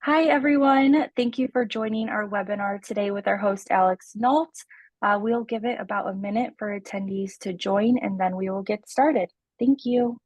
Hi, everyone. Thank you for joining our webinar today with our host, Alex Nault. We'll give it about a minute for attendees to join, and then we will get started. Thank you.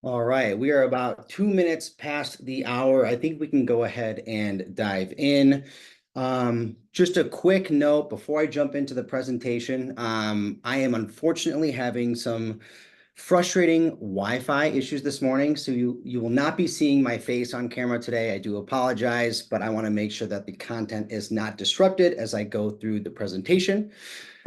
All right, we are about 2 minutes past the hour. I think we can go ahead and dive in. Just a quick note before I jump into the presentation. I am unfortunately having some frustrating Wi-Fi issues this morning, so you will not be seeing my face on camera today. I do apologize, but I want to make sure that the content is not disrupted as I go through the presentation.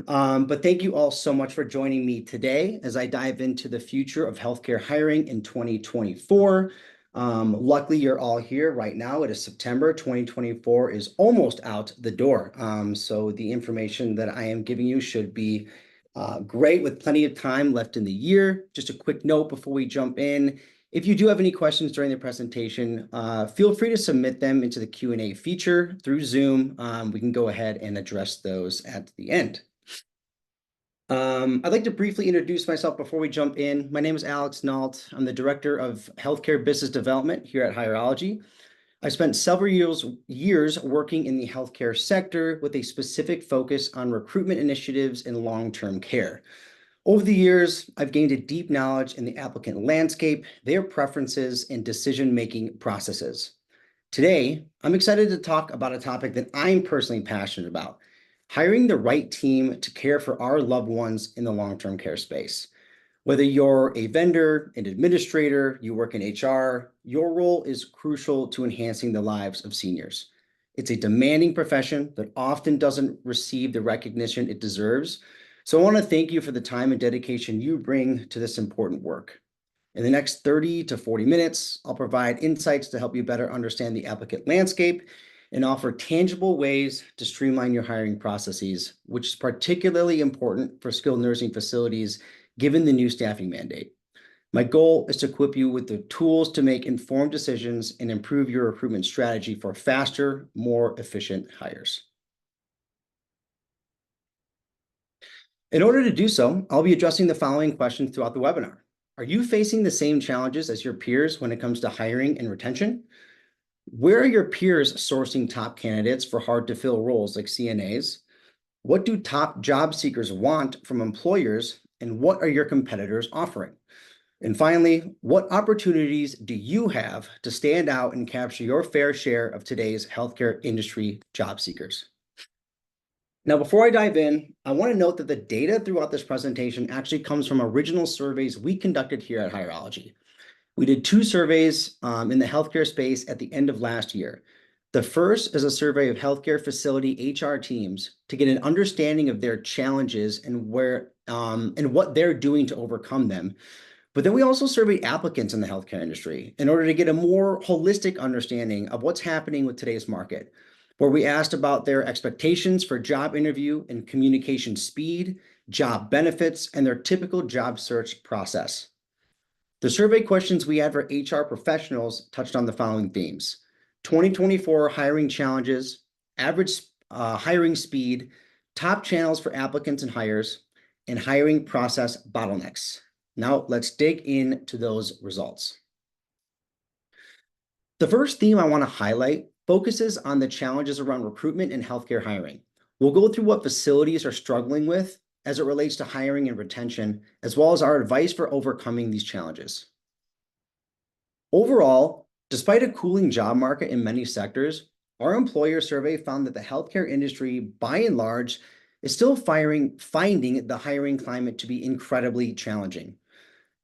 But thank you all so much for joining me today as I dive into the future of healthcare hiring in 2024. Luckily, you're all here right now. It is September 2024 is almost out the door. So the information that I am giving you should be great with plenty of time left in the year. Just a quick note before we jump in. If you do have any questions during the presentation, feel free to submit them into the Q&A feature through Zoom. We can go ahead and address those at the end. I'd like to briefly introduce myself before we jump in. My name is Alex Nault. I'm the Director of Healthcare Business Development here at Hireology. I spent several years working in the healthcare sector with a specific focus on recruitment initiatives in long-term care. Over the years, I've gained a deep knowledge in the applicant landscape, their preferences, and decision-making processes. Today, I'm excited to talk about a topic that I'm personally passionate about: hiring the right team to care for our loved ones in the long-term care space. Whether you're a vendor, an administrator, you work in HR, your role is crucial to enhancing the lives of seniors. It's a demanding profession that often doesn't receive the recognition it deserves. So I want to thank you for the time and dedication you bring to this important work. In the next 30 to 40 minutes, I'll provide insights to help you better understand the applicant landscape and offer tangible ways to streamline your hiring processes, which is particularly important for skilled nursing facilities given the new staffing mandate. My goal is to equip you with the tools to make informed decisions and improve your recruitment strategy for faster, more efficient hires. In order to do so, I'll be addressing the following questions throughout the webinar. Are you facing the same challenges as your peers when it comes to hiring and retention? Where are your peers sourcing top candidates for hard-to-fill roles like CNAs? What do top job seekers want from employers, and what are your competitors offering? And finally, what opportunities do you have to stand out and capture your fair share of today's healthcare industry job seekers? Now, before I dive in, I want to note that the data throughout this presentation actually comes from original surveys we conducted here at Hireology. We did 2 surveys in the healthcare space at the end of last year. The first is a survey of healthcare facility HR teams to get an understanding of their challenges and what they're doing to overcome them. But then we also surveyed applicants in the healthcare industry in order to get a more holistic understanding of what's happening with today's market, where we asked about their expectations for job interview and communication speed, job benefits, and their typical job search process. The survey questions we had for HR professionals touched on the following themes: 2024 hiring challenges, average hiring speed, top channels for applicants and hires, and hiring process bottlenecks. Now let's dig into those results. The first theme I want to highlight focuses on the challenges around recruitment and healthcare hiring. We'll go through what facilities are struggling with as it relates to hiring and retention, as well as our advice for overcoming these challenges. Overall, despite a cooling job market in many sectors, our employer survey found that the healthcare industry, by and large, is still finding the hiring climate to be incredibly challenging.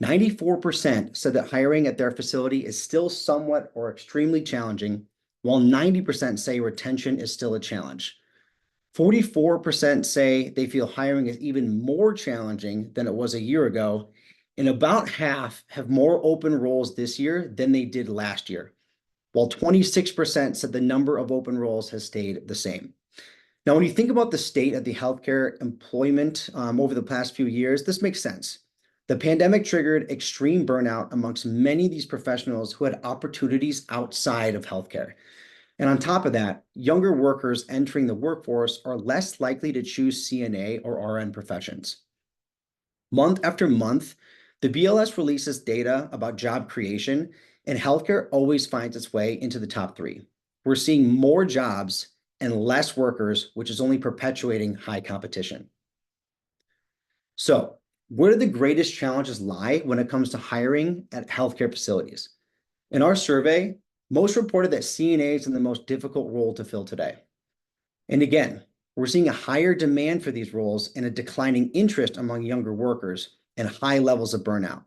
94% said that hiring at their facility is still somewhat or extremely challenging, while 90% say retention is still a challenge. 44% say they feel hiring is even more challenging than it was a year ago, and about half have more open roles this year than they did last year, while 26% said the number of open roles has stayed the same. Now, when you think about the state of the healthcare employment over the past few years, this makes sense. The pandemic triggered extreme burnout amongst many of these professionals who had opportunities outside of healthcare. And on top of that, younger workers entering the workforce are less likely to choose CNA or RN professions. Month after month, the BLS releases data about job creation, and healthcare always finds its way into the top 3. We're seeing more jobs and less workers, which is only perpetuating high competition. So, where do the greatest challenges lie when it comes to hiring at healthcare facilities? In our survey, most reported that CNA is in the most difficult role to fill today. And again, we're seeing a higher demand for these roles and a declining interest among younger workers and high levels of burnout.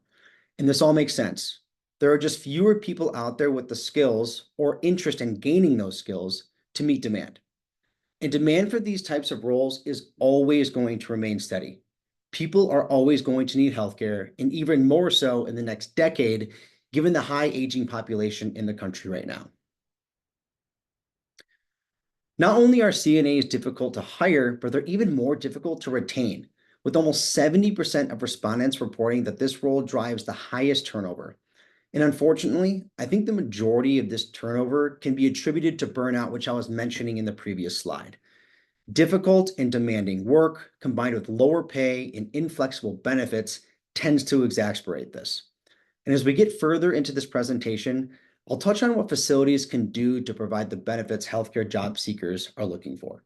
And this all makes sense. There are just fewer people out there with the skills or interest in gaining those skills to meet demand. And demand for these types of roles is always going to remain steady. People are always going to need healthcare, and even more so in the next decade, given the high aging population in the country right now. Not only are CNAs difficult to hire, but they're even more difficult to retain, with almost 70% of respondents reporting that this role drives the highest turnover. And unfortunately, I think the majority of this turnover can be attributed to burnout, which I was mentioning in the previous slide. Difficult and demanding work combined with lower pay and inflexible benefits tends to exacerbate this. And as we get further into this presentation, I'll touch on what facilities can do to provide the benefits healthcare job seekers are looking for.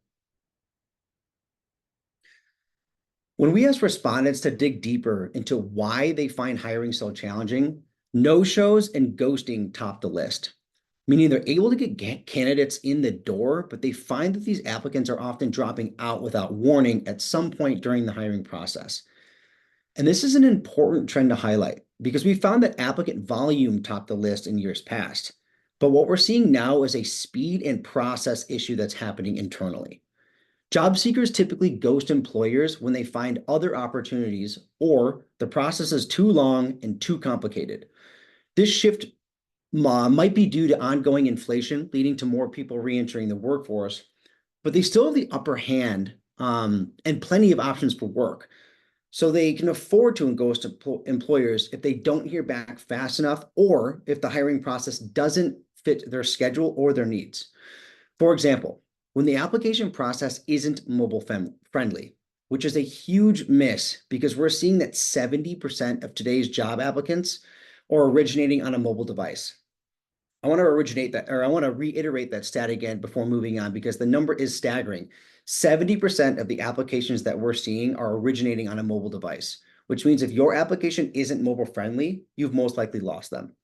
When we ask respondents to dig deeper into why they find hiring so challenging, no-shows and ghosting top the list, meaning they're able to get candidates in the door, but they find that these applicants are often dropping out without warning at some point during the hiring process. And this is an important trend to highlight because we found that applicant volume topped the list in years past. But what we're seeing now is a speed and process issue that's happening internally. Job seekers typically ghost employers when they find other opportunities or the process is too long and too complicated. This shift might be due to ongoing inflation leading to more people re-entering the workforce, but they still have the upper hand and plenty of options for work. So they can afford to ghost employers if they don't hear back fast enough or if the hiring process doesn't fit their schedule or their needs. For example, when the application process isn't mobile friendly, which is a huge miss because we're seeing that 70% of today's job applicants are originating on a mobile device. I want to reiterate that stat again before moving on because the number is staggering. 70% of the applications that we're seeing are originating on a mobile device, which means if your application isn't mobile friendly, you've most likely lost them.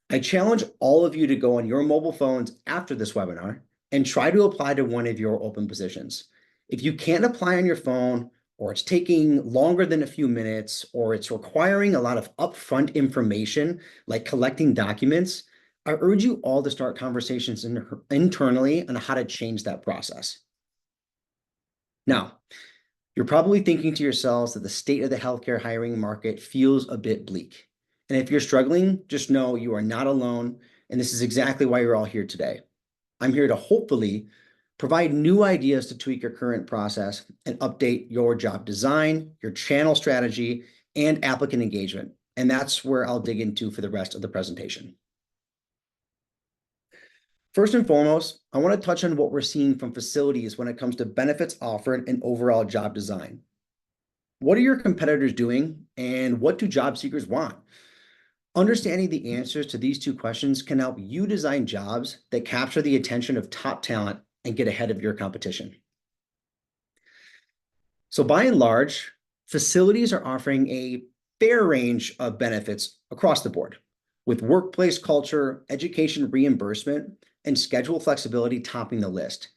I challenge all of you to go on your mobile phones after this webinar and try to apply to one of your open positions. If you can't apply on your phone, or it's taking longer than a few minutes, or it's requiring a lot of upfront information like collecting documents, I urge you all to start conversations internally on how to change that process. Now, you're probably thinking to yourselves that the state of the healthcare hiring market feels a bit bleak. And if you're struggling, just know you are not alone, and this is exactly why you're all here today. I'm here to hopefully provide new ideas to tweak your current process and update your job design, your channel strategy, and applicant engagement. And that's where I'll dig into for the rest of the presentation. First and foremost, I want to touch on what we're seeing from facilities when it comes to benefits offered and overall job design. What are your competitors doing, and what do job seekers want? Understanding the answers to these two questions can help you design jobs that capture the attention of top talent and get ahead of your competition. So by and large, facilities are offering a fair range of benefits across the board, with workplace culture, education reimbursement, and schedule flexibility topping the list.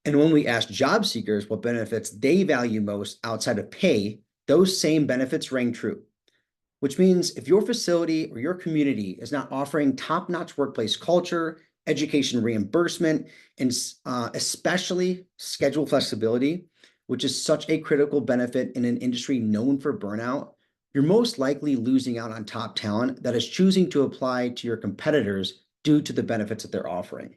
And when we ask job seekers what benefits they value most outside of pay, those same benefits ring true. Which means if your facility or your community is not offering top-notch workplace culture, education reimbursement, and especially schedule flexibility, which is such a critical benefit in an industry known for burnout, you're most likely losing out on top talent that is choosing to apply to your competitors due to the benefits that they're offering.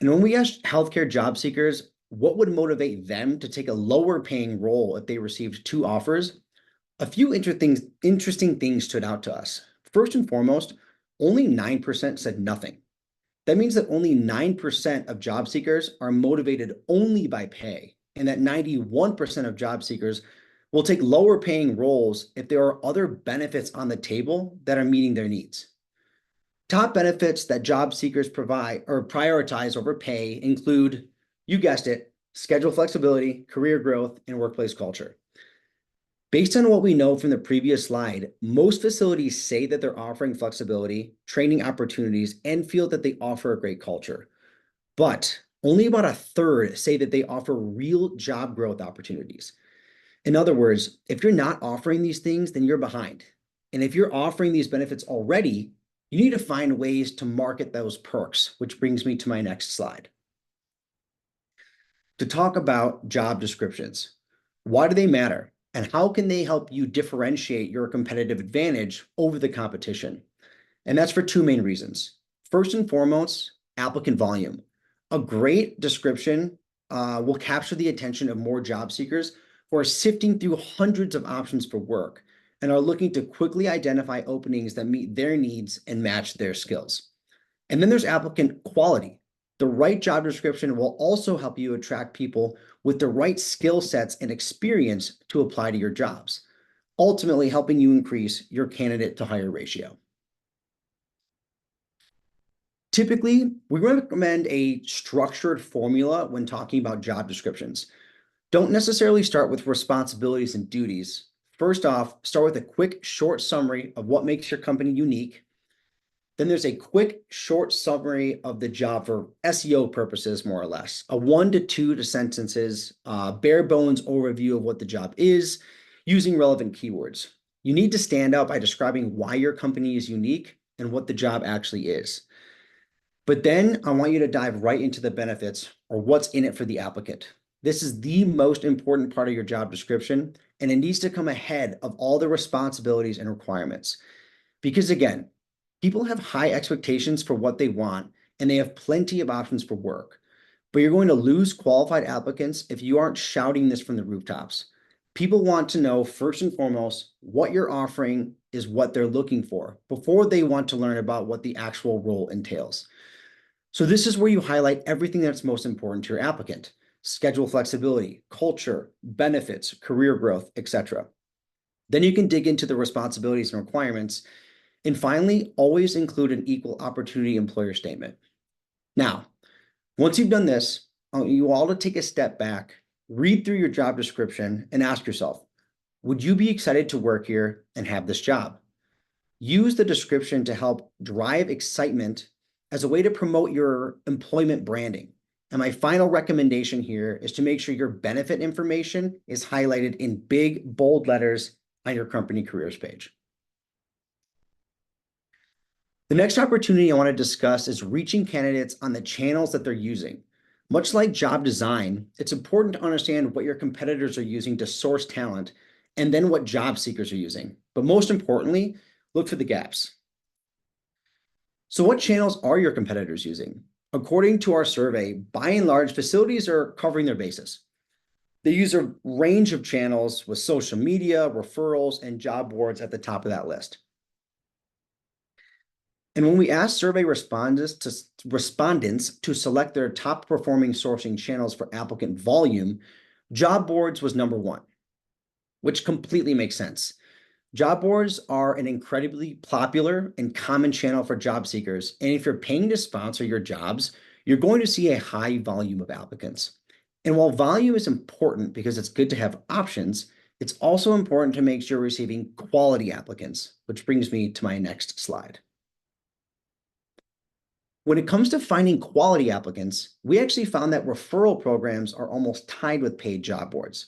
And when we ask healthcare job seekers what would motivate them to take a lower paying role if they received two offers, a few interesting things stood out to us. First and foremost, only 9% said nothing. That means that only 9% of job seekers are motivated only by pay, and that 91% of job seekers will take lower paying roles if there are other benefits on the table that are meeting their needs. Top benefits that job seekers provide or prioritize over pay include, you guessed it, schedule flexibility, career growth, and workplace culture. Based on what we know from the previous slide, most facilities say that they're offering flexibility, training opportunities, and feel that they offer a great culture. But only about a third say that they offer real job growth opportunities. In other words, if you're not offering these things, then you're behind. And if you're offering these benefits already, you need to find ways to market those perks, which brings me to my next slide. To talk about job descriptions. Why do they matter? And how can they help you differentiate your competitive advantage over the competition? And that's for two main reasons. First and foremost, applicant volume. A great description will capture the attention of more job seekers who are sifting through hundreds of options for work and are looking to quickly identify openings that meet their needs and match their skills. And then there's applicant quality. The right job description will also help you attract people with the right skill sets and experience to apply to your jobs, ultimately helping you increase your candidate to hire ratio. Typically, we recommend a structured formula when talking about job descriptions. Don't necessarily start with responsibilities and duties. First off, start with a quick, short summary of what makes your company unique. Then there's a quick, short summary of the job for SEO purposes, more or less. A 1 to 2 sentences, bare bones overview of what the job is, using relevant keywords. You need to stand out by describing why your company is unique and what the job actually is. But then I want you to dive right into the benefits or what's in it for the applicant. This is the most important part of your job description, and it needs to come ahead of all the responsibilities and requirements. Because again, people have high expectations for what they want, and they have plenty of options for work. But you're going to lose qualified applicants if you aren't shouting this from the rooftops. People want to know, first and foremost, what you're offering is what they're looking for before they want to learn about what the actual role entails. So this is where you highlight everything that's most important to your applicant: schedule flexibility, culture, benefits, career growth, etc. Then you can dig into the responsibilities and requirements. And finally, always include an equal opportunity employer statement. Now, once you've done this, I want you all to take a step back, read through your job description, and ask yourself, would you be excited to work here and have this job? Use the description to help drive excitement as a way to promote your employment branding. And my final recommendation here is to make sure your benefit information is highlighted in big, bold letters on your company careers page. The next opportunity I want to discuss is reaching candidates on the channels that they're using. Much like job design, it's important to understand what your competitors are using to source talent and then what job seekers are using. But most importantly, look for the gaps. So what channels are your competitors using? According to our survey, by and large, facilities are covering their bases. They use a range of channels with social media, referrals, and job boards at the top of that list. And when we asked survey respondents to select their top performing sourcing channels for applicant volume, job boards was number one, which completely makes sense. Job boards are an incredibly popular and common channel for job seekers. And if you're paying to sponsor your jobs, you're going to see a high volume of applicants. And while volume is important because it's good to have options, it's also important to make sure you're receiving quality applicants, which brings me to my next slide. When it comes to finding quality applicants, we actually found that referral programs are almost tied with paid job boards.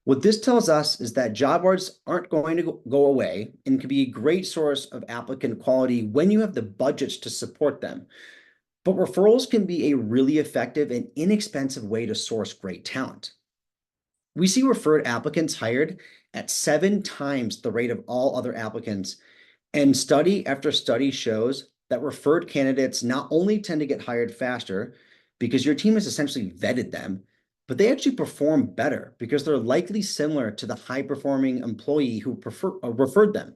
What this tells us is that job boards aren't going to go away and can be a great source of applicant quality when you have the budgets to support them. But referrals can be a really effective and inexpensive way to source great talent. We see referred applicants hired at 7 times the rate of all other applicants, and study after study shows that referred candidates not only tend to get hired faster because your team has essentially vetted them, but they actually perform better because they're likely similar to the high-performing employee who referred them.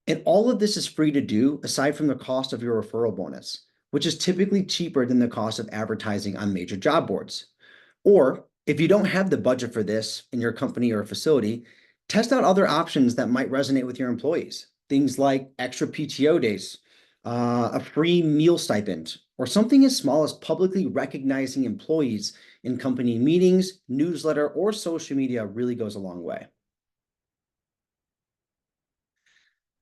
And all of this is free to do aside from the cost of your referral bonus, which is typically cheaper than the cost of advertising on major job boards. Or if you don't have the budget for this in your company or facility, test out other options that might resonate with your employees. Things like extra PTO days, a free meal stipend, or something as small as publicly recognizing employees in company meetings, newsletter, or social media really goes a long way.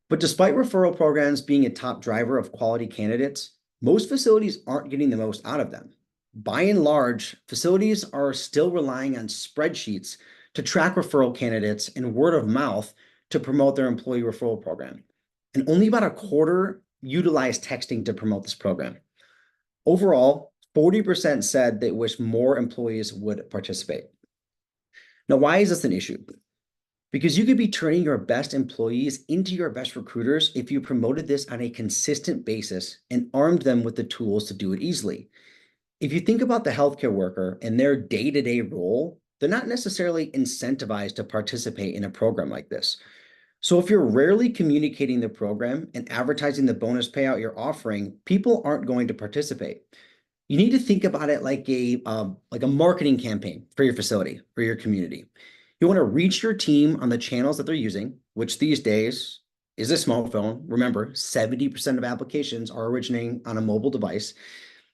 But despite referral programs being a top driver of quality candidates, most facilities aren't getting the most out of them. By and large, facilities are still relying on spreadsheets to track referral candidates and word of mouth to promote their employee referral program. And only about a quarter utilize texting to promote this program. Overall, 40% said they wish more employees would participate. Now, why is this an issue? Because you could be turning your best employees into your best recruiters if you promoted this on a consistent basis and armed them with the tools to do it easily. If you think about the healthcare worker and their day-to-day role, they're not necessarily incentivized to participate in a program like this. So if you're rarely communicating the program and advertising the bonus payout you're offering, people aren't going to participate. You need to think about it like a marketing campaign for your facility or your community. You want to reach your team on the channels that they're using, which these days is a smartphone. Remember, 70% of applications are originating on a mobile device.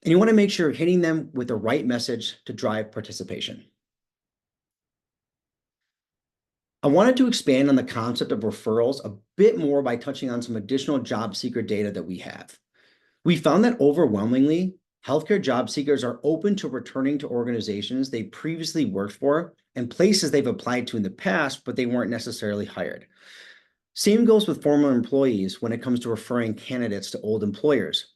And you want to make sure you're hitting them with the right message to drive participation. I wanted to expand on the concept of referrals a bit more by touching on some additional job seeker data that we have. We found that overwhelmingly, healthcare job seekers are open to returning to organizations they previously worked for and places they've applied to in the past, but they weren't necessarily hired. Same goes with former employees when it comes to referring candidates to old employers.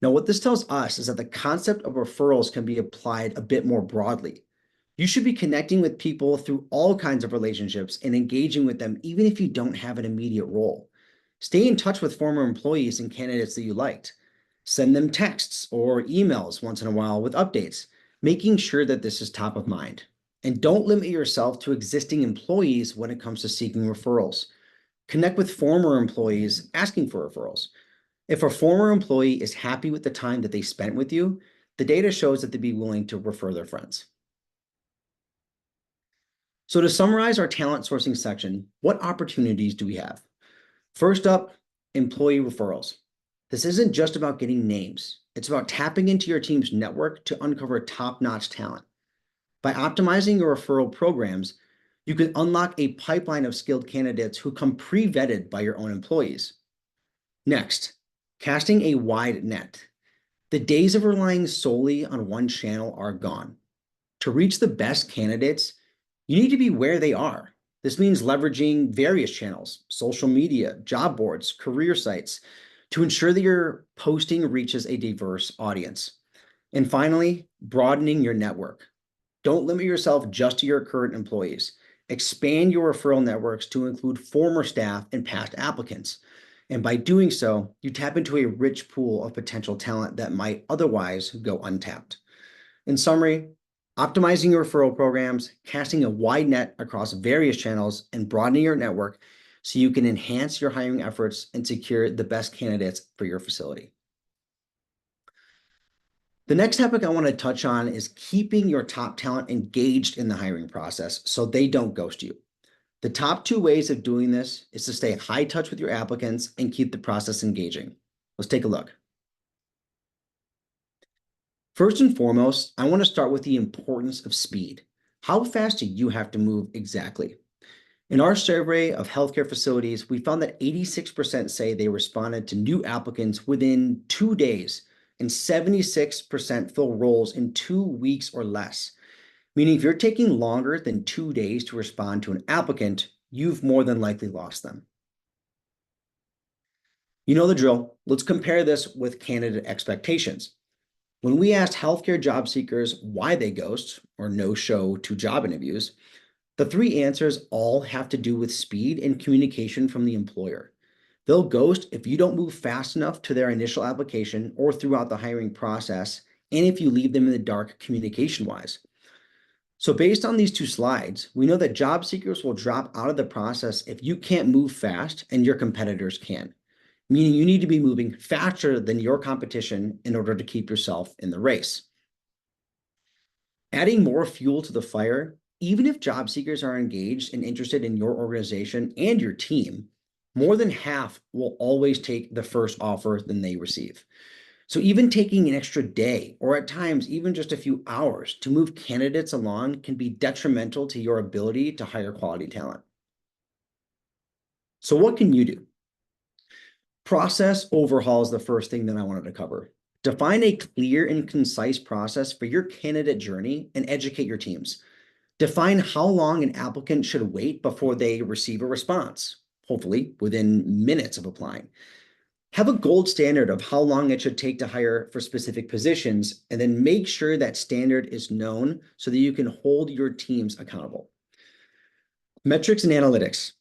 Now, what this tells us is that the concept of referrals can be applied a bit more broadly. You should be connecting with people through all kinds of relationships and engaging with them even if you don't have an immediate role. Stay in touch with former employees and candidates that you liked. Send them texts or emails once in a while with updates, making sure that this is top of mind. And don't limit yourself to existing employees when it comes to seeking referrals. Connect with former employees asking for referrals. If a former employee is happy with the time that they spent with you, the data shows that they'd be willing to refer their friends. So to summarize our talent sourcing section, what opportunities do we have? First up, employee referrals. This isn't just about getting names. It's about tapping into your team's network to uncover top-notch talent. By optimizing your referral programs, you can unlock a pipeline of skilled candidates who come pre-vetted by your own employees. Next, casting a wide net. The days of relying solely on one channel are gone. To reach the best candidates, you need to be where they are. This means leveraging various channels, social media, job boards, career sites, to ensure that your posting reaches a diverse audience. And finally, broadening your network. Don't limit yourself just to your current employees. Expand your referral networks to include former staff and past applicants. And by doing so, you tap into a rich pool of potential talent that might otherwise go untapped. In summary, optimizing your referral programs, casting a wide net across various channels, and broadening your network so you can enhance your hiring efforts and secure the best candidates for your facility. The next topic I want to touch on is keeping your top talent engaged in the hiring process so they don't ghost you. The top 2 ways of doing this is to stay high touch with your applicants and keep the process engaging. Let's take a look. First and foremost, I want to start with the importance of speed. How fast do you have to move exactly? In our survey of healthcare facilities, we found that 86% say they responded to new applicants within 2 days, and 76% fill roles in 2 weeks or less. Meaning, if you're taking longer than 2 days to respond to an applicant, you've more than likely lost them. You know the drill. Let's compare this with candidate expectations. When we asked healthcare job seekers why they ghost or no show to job interviews, the three answers all have to do with speed and communication from the employer. They'll ghost if you don't move fast enough to their initial application or throughout the hiring process, and if you leave them in the dark communication-wise. So based on these two slides, we know that job seekers will drop out of the process if you can't move fast and your competitors can, meaning you need to be moving faster than your competition in order to keep yourself in the race. Adding more fuel to the fire, even if job seekers are engaged and interested in your organization and your team, more than half will always take the first offer than they receive. So even taking an extra day, or at times even just a few hours to move candidates along, can be detrimental to your ability to hire quality talent. So what can you do? Process overhaul is the first thing that I wanted to cover. Define a clear and concise process for your candidate journey and educate your teams. Define how long an applicant should wait before they receive a response, hopefully within minutes of applying. Have a gold standard of how long it should take to hire for specific positions, and then make sure that standard is known so that you can hold your teams accountable. Metrics and analytics.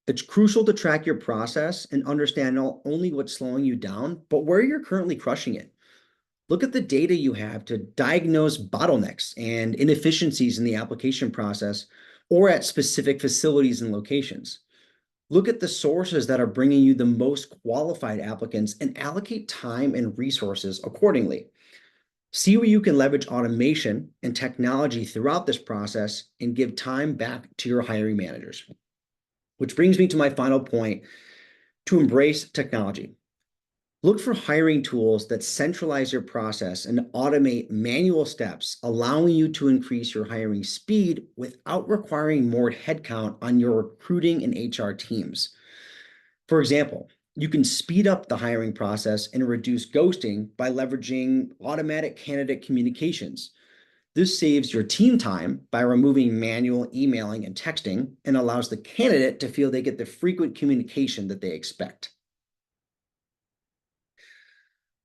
It's crucial to track your process and understand not only what's slowing you down, but where you're currently crushing it. Look at the data you have to diagnose bottlenecks and inefficiencies in the application process or at specific facilities and locations. Look at the sources that are bringing you the most qualified applicants and allocate time and resources accordingly. See where you can leverage automation and technology throughout this process and give time back to your hiring managers. Which brings me to my final point: to embrace technology. Look for hiring tools that centralize your process and automate manual steps, allowing you to increase your hiring speed without requiring more headcount on your recruiting and HR teams. For example, you can speed up the hiring process and reduce ghosting by leveraging automatic candidate communications. This saves your team time by removing manual emailing and texting and allows the candidate to feel they get the frequent communication that they expect.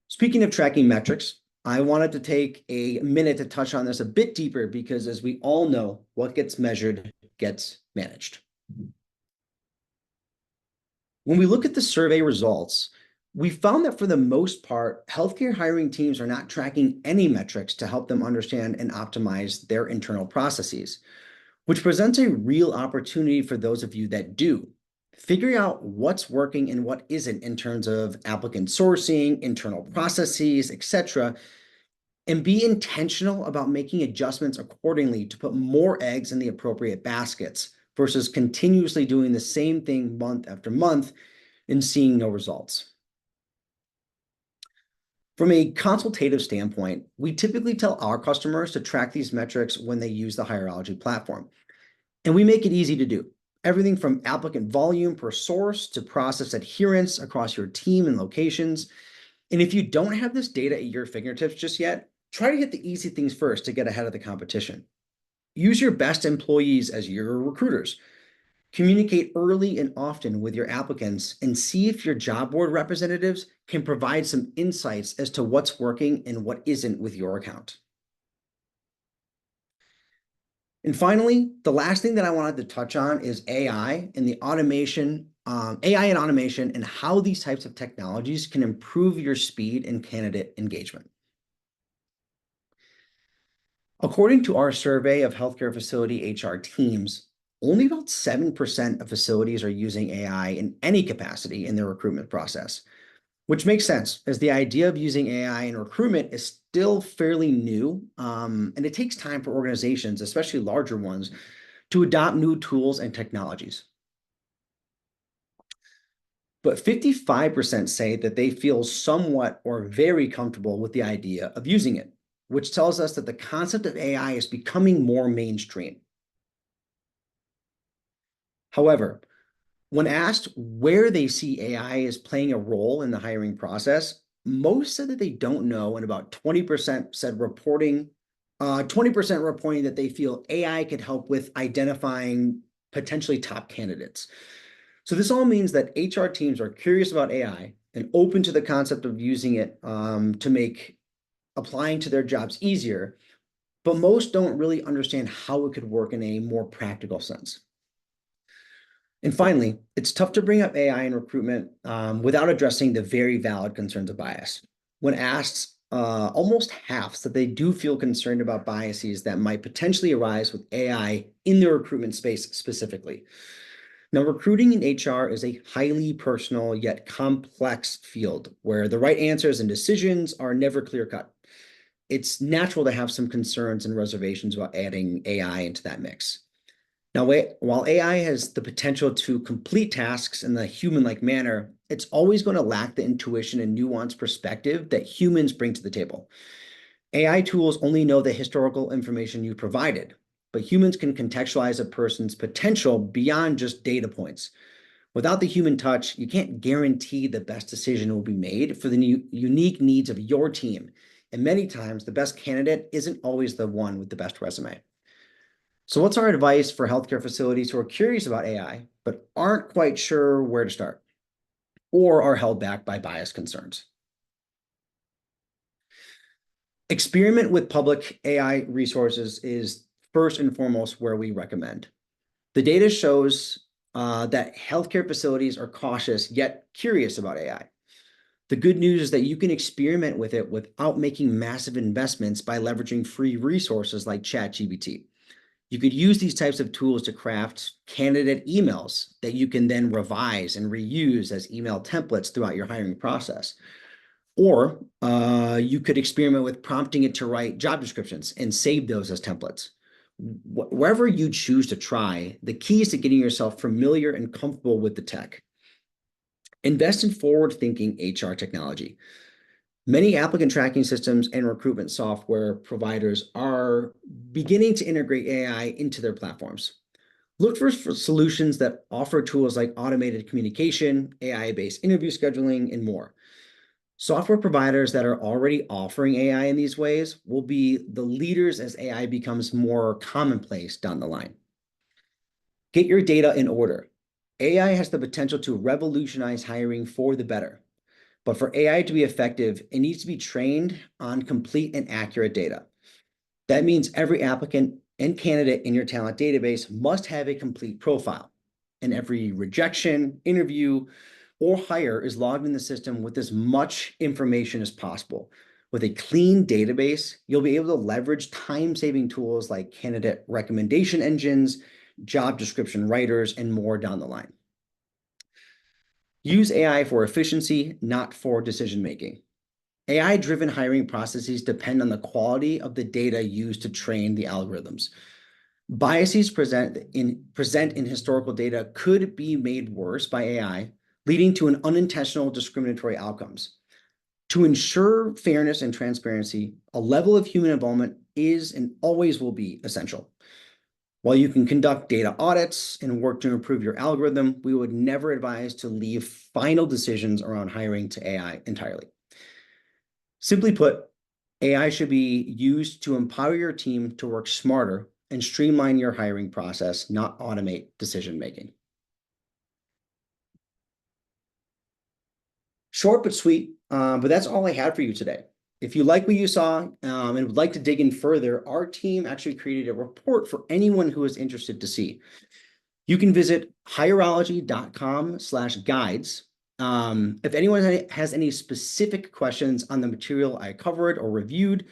Speaking of tracking metrics, I wanted to take a minute to touch on this a bit deeper because, as we all know, what gets measured gets managed. When we look at the survey results, we found that for the most part, healthcare hiring teams are not tracking any metrics to help them understand and optimize their internal processes, which presents a real opportunity for those of you that do. Figuring out what's working and what isn't in terms of applicant sourcing, internal processes, etc., and be intentional about making adjustments accordingly to put more eggs in the appropriate baskets versus continuously doing the same thing month after month and seeing no results. From a consultative standpoint, we typically tell our customers to track these metrics when they use the Hireology platform, and we make it easy to do. Everything from applicant volume per source to process adherence across your team and locations. And if you don't have this data at your fingertips just yet, try to get the easy things first to get ahead of the competition. Use your best employees as your recruiters. Communicate early and often with your applicants and see if your job board representatives can provide some insights as to what's working and what isn't with your account. And finally, the last thing that I wanted to touch on is AI and the automation, AI and automation, and how these types of technologies can improve your speed and candidate engagement. According to our survey of healthcare facility HR teams, only about 7% of facilities are using AI in any capacity in their recruitment process, which makes sense as the idea of using AI in recruitment is still fairly new, and it takes time for organizations, especially larger ones, to adopt new tools and technologies. But 55% say that they feel somewhat or very comfortable with the idea of using it, which tells us that the concept of AI is becoming more mainstream. However, when asked where they see AI as playing a role in the hiring process, most said that they don't know, and about 20% said 20% reporting that they feel AI could help with identifying potentially top candidates. So this all means that HR teams are curious about AI and open to the concept of using it to make applying to their jobs easier, but most don't really understand how it could work in a more practical sense. And finally, it's tough to bring up AI in recruitment without addressing the very valid concerns of bias. When asked, almost half said they do feel concerned about biases that might potentially arise with AI in the recruitment space specifically. Now, recruiting in HR is a highly personal yet complex field where the right answers and decisions are never clear-cut. It's natural to have some concerns and reservations about adding AI into that mix. Now, while AI has the potential to complete tasks in the human-like manner, it's always going to lack the intuition and nuanced perspective that humans bring to the table. AI tools only know the historical information you provided, but humans can contextualize a person's potential beyond just data points. Without the human touch, you can't guarantee the best decision will be made for the unique needs of your team. And many times, the best candidate isn't always the one with the best resume. So what's our advice for healthcare facilities who are curious about AI, but aren't quite sure where to start or are held back by bias concerns? Experiment with public AI resources is first and foremost where we recommend. The data shows that healthcare facilities are cautious yet curious about AI. The good news is that you can experiment with it without making massive investments by leveraging free resources like ChatGPT. You could use these types of tools to craft candidate emails that you can then revise and reuse as email templates throughout your hiring process. Or you could experiment with prompting it to write job descriptions and save those as templates. Wherever you choose to try, the key is to getting yourself familiar and comfortable with the tech. Invest in forward-thinking HR technology. Many applicant tracking systems and recruitment software providers are beginning to integrate AI into their platforms. Look for solutions that offer tools like automated communication, AI-based interview scheduling, and more. Software providers that are already offering AI in these ways will be the leaders as AI becomes more commonplace down the line. Get your data in order. AI has the potential to revolutionize hiring for the better. But for AI to be effective, it needs to be trained on complete and accurate data. That means every applicant and candidate in your talent database must have a complete profile, and every rejection, interview, or hire is logged in the system with as much information as possible. With a clean database, you'll be able to leverage time-saving tools like candidate recommendation engines, job description writers, and more down the line. Use AI for efficiency, not for decision-making. AI-driven hiring processes depend on the quality of the data used to train the algorithms. Biases present in historical data could be made worse by AI, leading to unintentional discriminatory outcomes. To ensure fairness and transparency, a level of human involvement is and always will be essential. While you can conduct data audits and work to improve your algorithm, we would never advise to leave final decisions around hiring to AI entirely. Simply put, AI should be used to empower your team to work smarter and streamline your hiring process, not automate decision-making. Short but sweet, but that's all I had for you today. If you like what you saw and would like to dig in further, our team actually created a report for anyone who is interested to see. You can visit hirology.com/guides. If anyone has any specific questions on the material I covered or reviewed,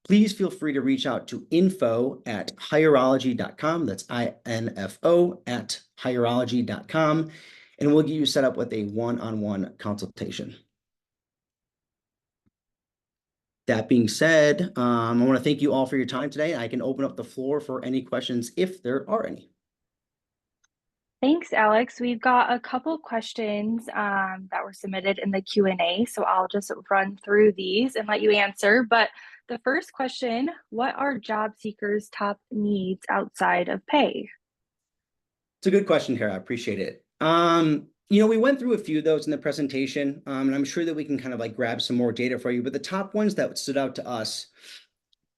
please feel free to reach out to info@hirology.com. That's info@hirology.com, and we'll get you set up with a one-on-one consultation. That being said, I want to thank you all for your time today. I can open up the floor for any questions if there are any. Thanks, Alex. We've got a couple questions that were submitted in the Q&A, so I'll just run through these and let you answer. But the first question, what are job seekers' top needs outside of pay? It's a good question, Kara. I appreciate it. We went through a few of those in the presentation, and I'm sure that we can kind of like grab some more data for you. But the top ones that stood out to us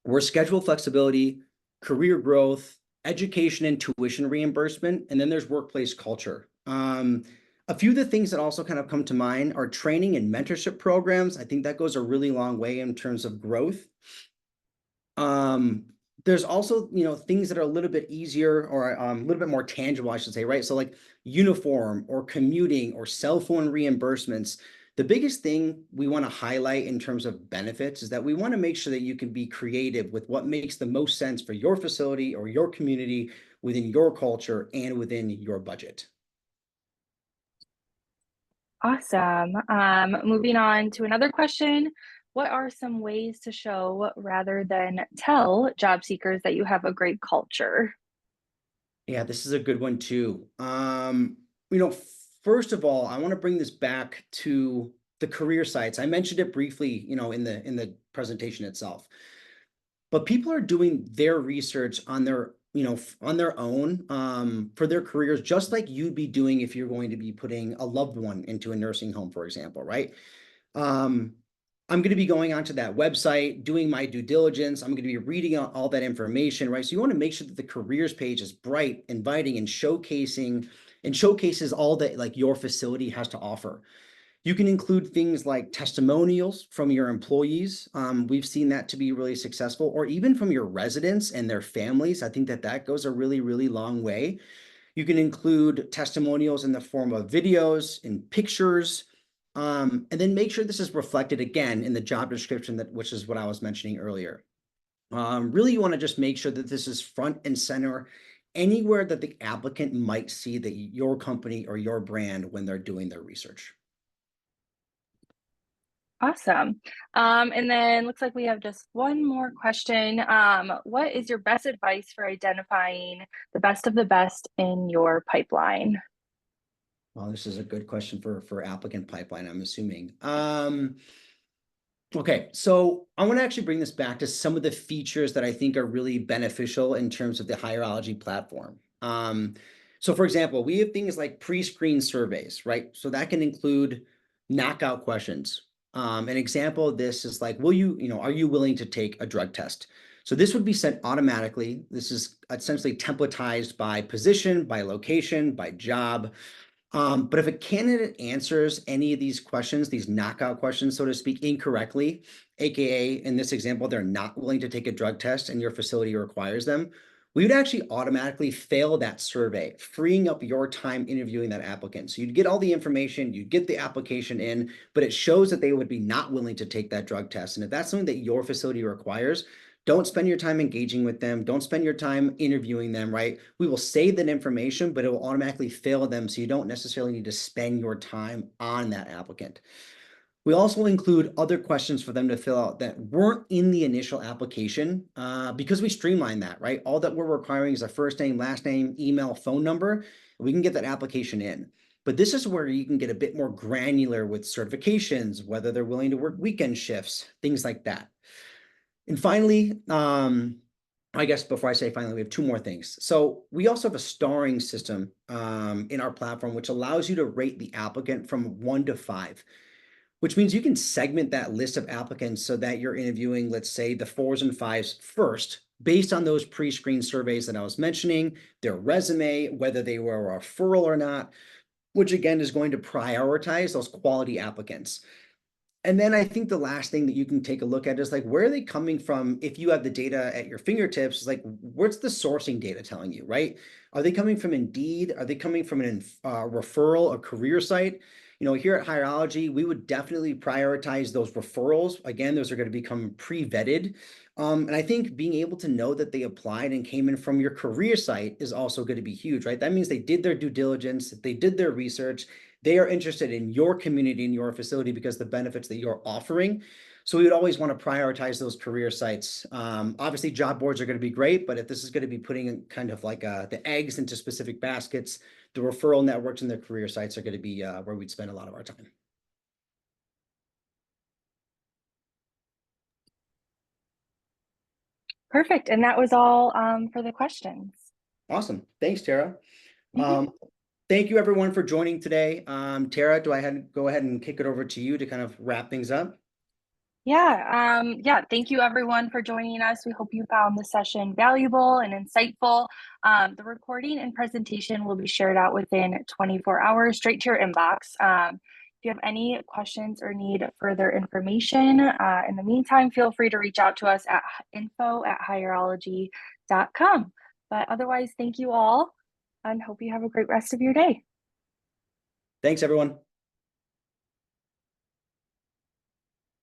were schedule flexibility, career growth, education and tuition reimbursement, and then there's workplace culture. A few of the things that also kind of come to mind are training and mentorship programs. I think that goes a really long way in terms of growth. There's also, things that are a little bit easier or a little bit more tangible, I should say, right? So like uniform or commuting or cell phone reimbursements. The biggest thing we want to highlight in terms of benefits is that we want to make sure that you can be creative with what makes the most sense for your facility or your community within your culture and within your budget. Awesome. Moving on to another question. What are some ways to show rather than tell job seekers that you have a great culture? Yeah, this is a good one too. You know, first of all, I want to bring this back to the career sites. I mentioned it briefly, in the presentation itself. But people are doing their research on their own for their careers, just like you'd be doing if you're going to be putting a loved one into a nursing home, for example, right? Um, I'm going to be going onto that website, doing my due diligence. I'm going to be reading out all that information, right? So you want to make sure that the careers page is bright, inviting, and showcases all that like your facility has to offer. You can include things like testimonials from your employees. We've seen that to be really successful, or even from your residents and their families. I think that goes a really, really long way. You can include testimonials in the form of videos and pictures, and then make sure this is reflected again in the job description, which is what I was mentioning earlier. Really, you want to just make sure that this is front and center anywhere that the applicant might see that your company or your brand when they're doing their research. Awesome. And then looks like we have just one more question. What is your best advice for identifying the best of the best in your pipeline? Well, this is a good question for applicant pipeline, I'm assuming. Okay, so I want to actually bring this back to some of the features that I think are really beneficial in terms of the Hireology platform. So for example, we have things like pre-screen surveys, right? So that can include knockout questions. An example of this is like, are you willing to take a drug test? So this would be sent automatically. This is essentially templatized by position, by location, by job. But if a candidate answers any of these questions, these knockout questions, so to speak, incorrectly, AKA in this example, they're not willing to take a drug test and your facility requires them, we would actually automatically fail that survey, freeing up your time interviewing that applicant. So you'd get all the information, you'd get the application in, but it shows that they would be not willing to take that drug test. And if that's something that your facility requires, don't spend your time engaging with them. Don't spend your time interviewing them, right? We will save that information, but it will automatically fail them. So you don't necessarily need to spend your time on that applicant. We also include other questions for them to fill out that weren't in the initial application because we streamline that, right? All that we're requiring is a first name, last name, email, phone number. We can get that application in. But this is where you can get a bit more granular with certifications, whether they're willing to work weekend shifts, things like that. And finally, I guess before I say finally, we have two more things. So we also have a starring system in our platform, which allows you to rate the applicant from 1 to 5, which means you can segment that list of applicants so that you're interviewing, let's say, the 4s and 5s first, based on those pre-screen surveys that I was mentioning, their resume, whether they were a referral or not, which again is going to prioritize those quality applicants. And then I think the last thing that you can take a look at is like, where are they coming from? If you have the data at your fingertips, like, what's the sourcing data telling you, right? Are they coming from Indeed? Are they coming from an referral, a career site? Here at Hireology, we would definitely prioritize those referrals. Again, those are going to become pre-vetted. And I think being able to know that they applied and came in from your career site is also going to be huge, right? That means they did their due diligence, they did their research, they are interested in your community and your facility because the benefits that you're offering. So we would always want to prioritize those career sites. Obviously, job boards are going to be great, but if this is going to be putting kind of like the eggs into specific baskets, the referral networks and the career sites are going to be where we'd spend a lot of our time. Perfect. And that was all for the questions. Awesome. Thanks, Tara. Mhm. Thank you everyone for joining today. Tara, do I go ahead and kick it over to you to kind of wrap things up? Yeah, thank you everyone for joining us. We hope you found the session valuable and insightful. The recording and presentation will be shared out within 24 hours straight to your inbox. If you have any questions or need further information, in the meantime, feel free to reach out to us at info@higherology.com. But otherwise, thank you all and hope you have a great rest of your day. Thanks, everyone.